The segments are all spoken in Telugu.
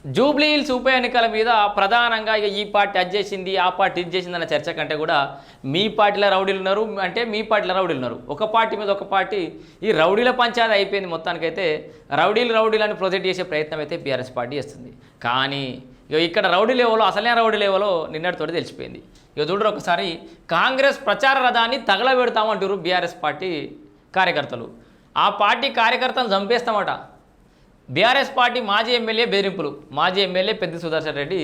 జూబ్లీ హిల్స్ ఉప ఎన్నికల మీద ప్రధానంగా ఇక ఈ పార్టీ అది చేసింది ఆ పార్టీ ఇది చేసింది అన్న చర్చ కంటే కూడా మీ పార్టీలో రౌడీలు ఉన్నారు అంటే మీ పార్టీలో రౌడీలు ఉన్నారు ఒక పార్టీ మీద ఒక పార్టీ ఈ రౌడీల పంచాయతీ అయిపోయింది మొత్తానికైతే రౌడీలను ప్రొజెక్ట్ చేసే ప్రయత్నం అయితే బీఆర్ఎస్ పార్టీ చేస్తుంది కానీ ఇక ఇక్కడ రౌడీ లెవెల్లో అసలే రౌడీ లెవెల్లో నిన్నటితోటి తెలిసిపోయింది ఇక చూడరు ఒకసారి కాంగ్రెస్ ప్రచార రథాన్ని తగలబెడతామంటారు బీఆర్ఎస్ పార్టీ కార్యకర్తలు ఆ పార్టీ కార్యకర్తలను చంపేస్తామట బీఆర్ఎస్ పార్టీ మాజీ ఎమ్మెల్యే బెదిరింపులు మాజీ ఎమ్మెల్యే పెద్ది సుదర్శన్ రెడ్డి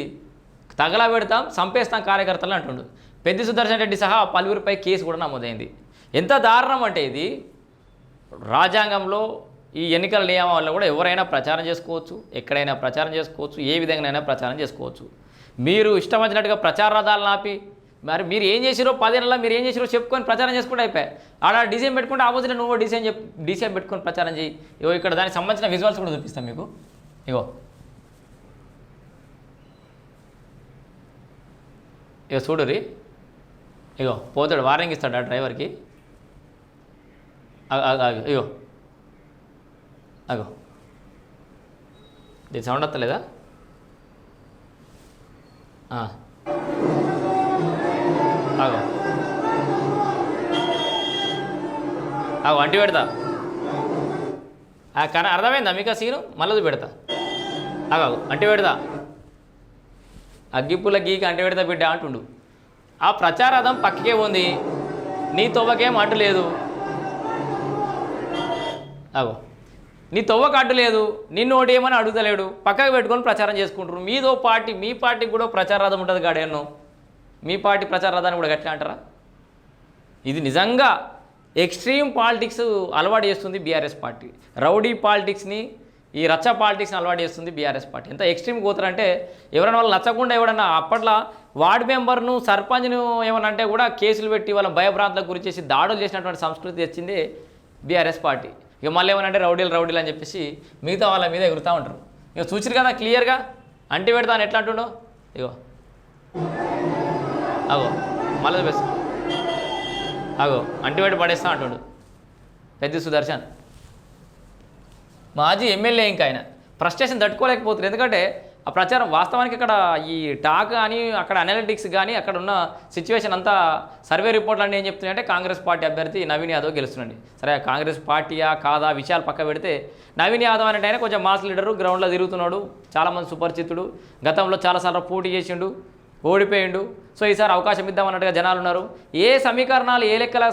తగలబెడతాం చంపేస్తాం కార్యకర్తలు అంటుండు పెద్ది సుదర్శన్ రెడ్డి సహా పలువురిపై కేసు కూడా నమోదైంది ఎంత దారుణం అంటే ఇది రాజ్యాంగంలో ఈ ఎన్నికల నియమావళిలో కూడా ఎవరైనా ప్రచారం చేసుకోవచ్చు ఎక్కడైనా ప్రచారం చేసుకోవచ్చు ఏ విధంగానైనా ప్రచారం చేసుకోవచ్చు మీరు ఇష్టం వచ్చినట్టుగా ప్రచార రథాలను ఆపి మరి మీరు ఏం చేసిరో 10 నెలల్లో మీరు ఏం చేసిరో చెప్పుకొని ప్రచారం చేసుకుంటే అయిపోయాయి ఆడ డిసైన్ పెట్టుకుంటే ఆపోజిట్ నువ్వు డిసైన్ పెట్టుకొని ప్రచారం చేయి ఇగో ఇక్కడ దానికి సంబంధించిన విజువల్స్ కూడా చూపిస్తాను మీకు ఇగో ఇగో చూడురి ఇగో పోతాడు వార్నింగ్ ఇస్తాడు ఆ డ్రైవర్కి ఇగో అగో దీని సౌండ్ వస్తలేదా అగో అగో అంటి పెడతా కానీ అర్థమైందా మీకు ఆ సీను మళ్ళీ పెడతా అగో అంటి పెడతా అగ్గిపుల్ల గీకి అంటి పెడతా బిడ్డ అంటుండు ఆ ప్రచారార్థం పక్కకే ఉంది నీ తొవ్వకేం అడ్డు లేదు అగో నీ తొవ్వకు అడ్డు లేదు నిన్ను ఒకటి ఏమని అడుగుతలేడు పక్కకు పెట్టుకొని ప్రచారం చేసుకుంటారు మీదో పార్టీ మీ పార్టీకి కూడా ప్రచారార్థం ఉంటుంది గాడేనో మీ పార్టీ ప్రచార రథాన్ని కూడా గట్లా అంటారా ఇది నిజంగా ఎక్స్ట్రీమ్ పాలిటిక్స్ అలవాటు చేస్తుంది బీఆర్ఎస్ పార్టీ రౌడీ పాలిటిక్స్ని ఈ రచ్చ పాలిటిక్స్ని అలవాటు చేస్తుంది బీఆర్ఎస్ పార్టీ ఎంత ఎక్స్ట్రీమ్ పోతారంటే ఎవరైనా వాళ్ళు నచ్చకుండా ఎవడన్నా అప్పట్లో వార్డు మెంబర్ను సర్పంచ్ను ఏమన్నా అంటే కూడా కేసులు పెట్టి వాళ్ళ భయభ్రాంతులకు గురి చేసి దాడులు చేసినటువంటి సంస్కృతి తెచ్చింది బీఆర్ఎస్ పార్టీ ఇక మళ్ళీ ఏమనంటే రౌడీలు అని చెప్పేసి మిగతా వాళ్ళ మీద ఎగురుతూ ఉంటారు ఇక చూసిరు కదా క్లియర్గా అంటి పెడతాను ఎట్లా అంటుండో ఇగో అగో మళ్ళీ బెస్ అగో అంటిబయట పడేస్తా అంటుడు పెద్ద సుదర్శన్ మాజీ ఎమ్మెల్యే ఇంకా ఆయన ఫ్రస్ట్రేషన్ తట్టుకోలేకపోతున్నారు ఎందుకంటే ఆ ప్రచారం వాస్తవానికి అక్కడ ఈ టాక్ కానీ అక్కడ అనలిటిక్స్ కానీ అక్కడ ఉన్న సిచ్యువేషన్ అంతా సర్వే రిపోర్ట్లు అన్నీ ఏం చెప్తున్నాయంటే కాంగ్రెస్ పార్టీ అభ్యర్థి నవీన్ యాదవ్ గెలుస్తున్నాండి సరే కాంగ్రెస్ పార్టీయా కాదా విషయాలు పక్క పెడితే నవీన్ యాదవ్ అంటే ఆయన కొంచెం మాస్ లీడరు గ్రౌండ్లో తిరుగుతున్నాడు చాలామంది సుపరిచితుడు గతంలో చాలాసార్లు పోటీ చేసిండు ఓడిపోయిండు సో ఈసారి అవకాశం ఇద్దామన్నట్టుగా జనాలు ఉన్నారు ఏ సమీకరణాలు ఏ లెక్కల